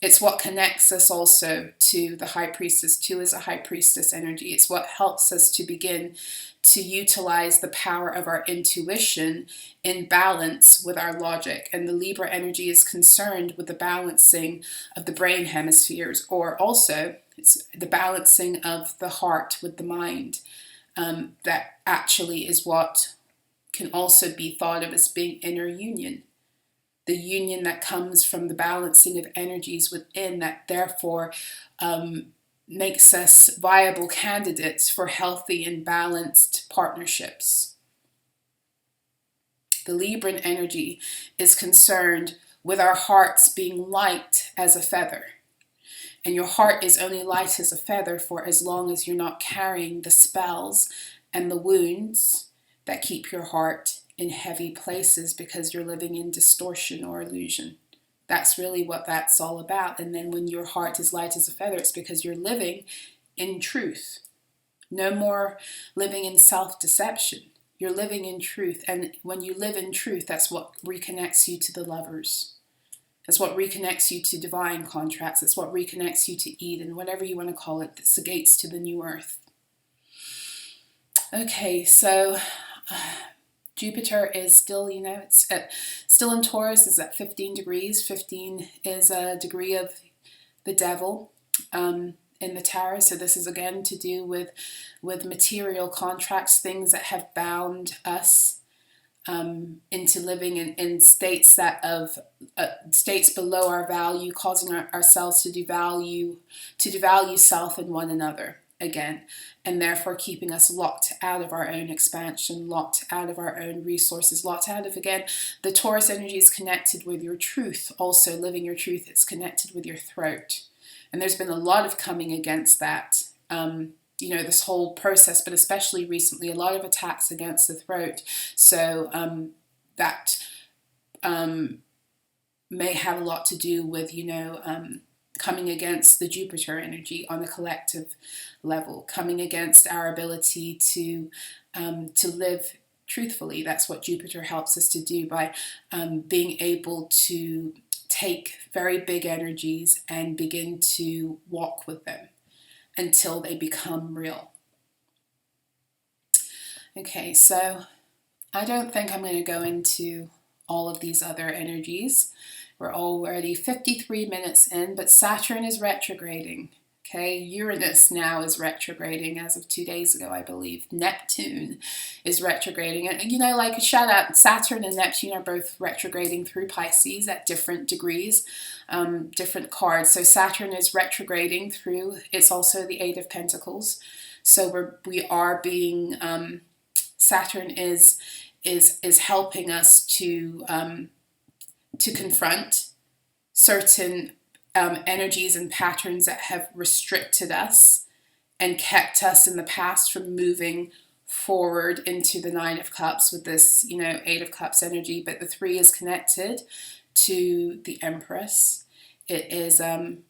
It's what connects us also to the High Priestess. 2 is a High Priestess energy. It's what helps us to begin to utilize the power of our intuition in balance with our logic. And the Libra energy is concerned with the balancing of the brain hemispheres, or also it's the balancing of the heart with the mind. That actually is what can also be thought of as being inner union. The union that comes from the balancing of energies within, that therefore makes us viable candidates for healthy and balanced partnerships. The Libran energy is concerned with our hearts being light as a feather. And your heart is only light as a feather for as long as you're not carrying the spells and the wounds that keep your heart in heavy places because you're living in distortion or illusion. That's really what that's all about. And then when your heart is light as a feather, it's because you're living in truth. No more living in self-deception. You're living in truth. And when you live in truth, that's what reconnects you to the lovers. It's what reconnects you to divine contracts. It's what reconnects you to Eden, whatever you want to call it. It's the gates to the new earth. Okay, so Jupiter is still, you know, it's still in Taurus. It's at 15 degrees. 15 is a degree of the devil in the tarot. So this is again to do with material contracts, things that have bound us into living in states that of states below our value, causing ourselves to devalue self and one another again, and therefore keeping us locked out of our own expansion, locked out of our own resources, locked out of, again, the Taurus energy is connected with your truth, also living your truth. It's connected with your throat, and there's been a lot of coming against that. You know, this whole process, but especially recently, a lot of attacks against the throat. So that may have a lot to do with, you know, coming against the Jupiter energy on a collective level, coming against our ability to live truthfully. That's what Jupiter helps us to do by being able to take very big energies and begin to walk with them until they become real. Okay, so I don't think I'm going to go into all of these other energies. We're already 53 minutes in, but Saturn is retrograding. Okay, Uranus now is retrograding as of 2 days ago, I believe. Neptune is retrograding. And, you know, like a shout out, Saturn and Neptune are both retrograding through Pisces at different degrees, different cards. So Saturn is retrograding through, it's also the Eight of Pentacles. So we are being, Saturn is helping us to confront certain energies and patterns that have restricted us and kept us in the past from moving forward into the Nine of Cups with this, you know, Eight of Cups energy. But the 3 is connected to the Empress. It is an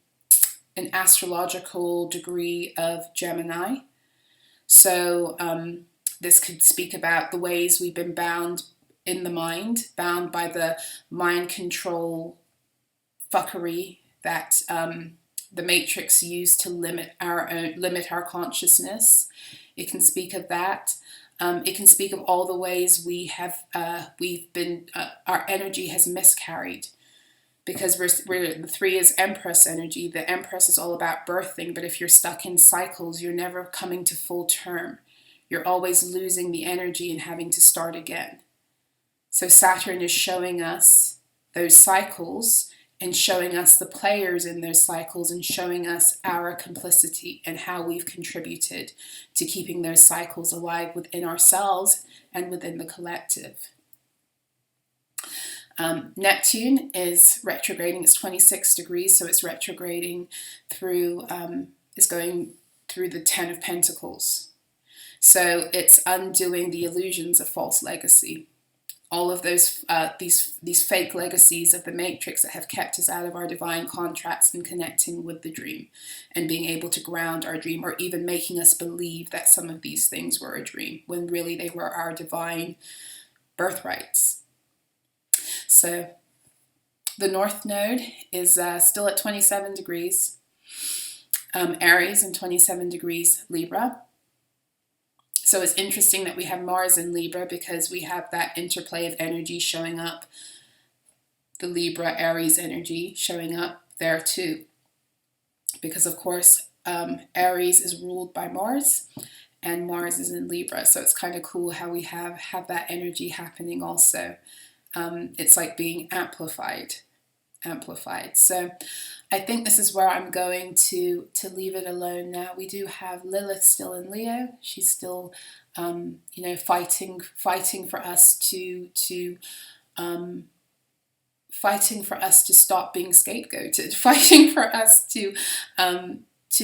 astrological degree of Gemini. So this could speak about the ways we've been bound in the mind, bound by the mind control fuckery that the Matrix used to limit our consciousness. It can speak of that. It can speak of all the ways our energy has miscarried, because the 3 is Empress energy. The Empress is all about birthing, but if you're stuck in cycles, you're never coming to full term. You're always losing the energy and having to start again. So Saturn is showing us those cycles and showing us the players in those cycles and showing us our complicity and how we've contributed to keeping those cycles alive within ourselves and within the collective. Neptune is retrograding. It's 26 degrees, so it's retrograding through, it's going through the 10 of Pentacles. So it's undoing the illusions of false legacy. All of those, these fake legacies of the Matrix that have kept us out of our divine contracts and connecting with the dream and being able to ground our dream, or even making us believe that some of these things were a dream when really they were our divine birthrights. So the North Node is still at 27 degrees Aries and 27 degrees Libra. So it's interesting that we have Mars in Libra, because we have that interplay of energy showing up, the Libra Aries energy showing up there too. Because of course, Aries is ruled by Mars and Mars is in Libra. So it's kind of cool how we have that energy happening also. It's like being amplified. So I think this is where I'm going to leave it alone now. We do have Lilith still in Leo. She's still, you know, fighting for us to stop being scapegoated, fighting for us to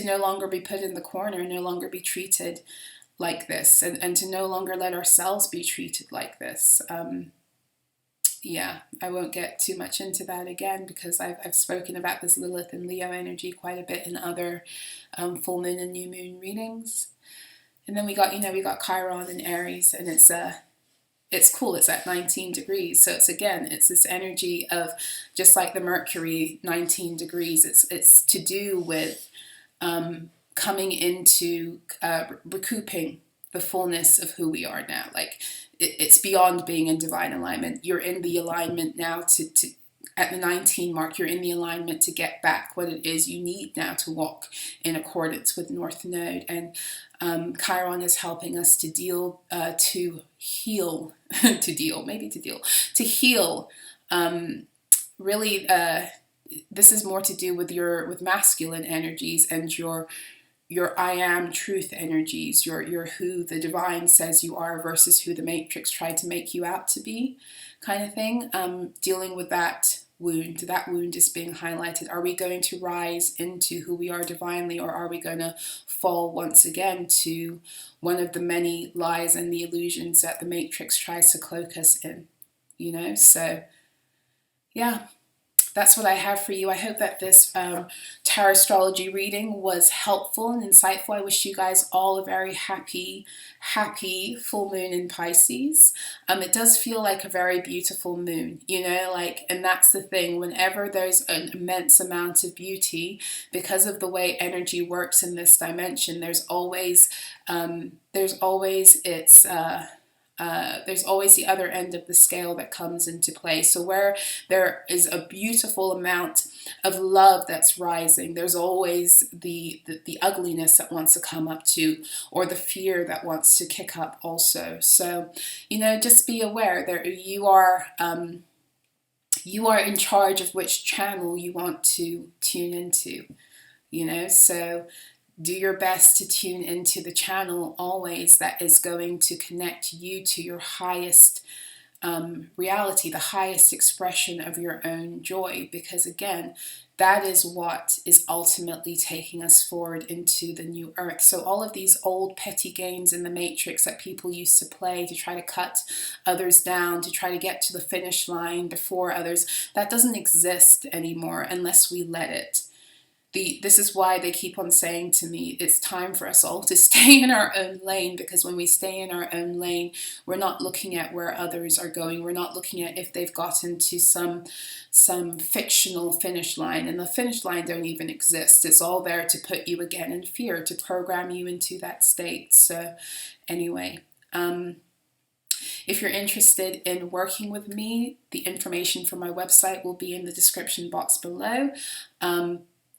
no longer be put in the corner, no longer be treated like this, and to no longer let ourselves be treated like this. Yeah, I won't get too much into that again, because I've spoken about this Lilith and Leo energy quite a bit in other full moon and new moon readings. And then we got Chiron and Aries, and it's cool. It's at 19 degrees. So it's this energy of, just like the Mercury 19 degrees, it's to do with coming into recouping the fullness of who we are now. Like, it's beyond being in divine alignment. You're in the alignment now to at the 19 mark, you're in the alignment to get back what it is you need now to walk in accordance with North Node. And Chiron is helping us to heal. Really, this is more to do with masculine energies and your I am truth energies, your who the divine says you are versus who the Matrix tried to make you out to be, kind of thing. Dealing with that wound is being highlighted. Are we going to rise into who we are divinely, or are we going to fall once again to one of the many lies and the illusions that the Matrix tries to cloak us in? You know, so yeah. That's what I have for you. I hope that this tarot astrology reading was helpful and insightful. I wish you guys all a very happy full moon in Pisces. It does feel like a very beautiful moon, you know, like, and that's the thing. Whenever there's an immense amount of beauty, because of the way energy works in this dimension, there's always its there's always the other end of the scale that comes into play. So where there is a beautiful amount of love that's rising, there's always the ugliness that wants to come up too, or the fear that wants to kick up also. So, you know, just be aware that you are in charge of which channel you want to tune into, you know. So do your best to tune into the channel always that is going to connect you to your highest reality, the highest expression of your own joy, because again, that is what is ultimately taking us forward into the new earth. So all of these old petty games in the matrix that people used to play to try to cut others down, to try to get to the finish line before others, that doesn't exist anymore unless we let it. This is why they keep on saying to me, it's time for us all to stay in our own lane, because when we stay in our own lane, we're not looking at where others are going. We're not looking at if they've gotten to some fictional finish line, and the finish line don't even exist. It's all there to put you again in fear, to program you into that state. So anyway, if you're interested in working with me, the information for my website will be in the description box below.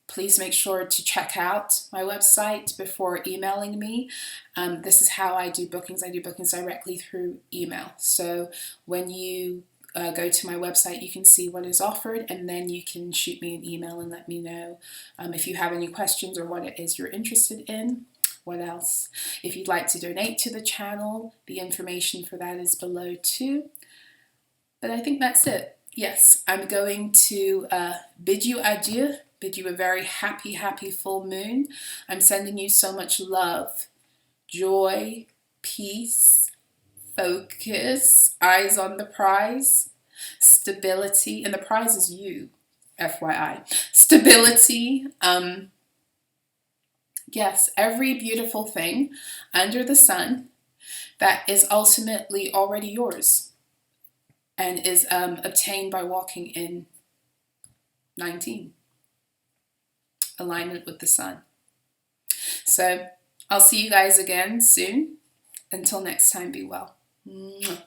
Please make sure to check out my website before emailing me. This is how I do bookings. I do bookings directly through email. So when you go to my website, you can see what is offered, and then you can shoot me an email and let me know if you have any questions or what it is you're interested in. What else? If you'd like to donate to the channel, the information for that is below too. But I think that's it. Yes, I'm going to bid you adieu. Bid you a very happy, happy full moon. I'm sending you so much love, joy, peace, focus, eyes on the prize, stability, and the prize is you, FYI. Stability, yes, every beautiful thing under the sun that is ultimately already yours and is obtained by walking in 19. Alignment with the sun. So I'll see you guys again soon. Until next time, be well. Mwah.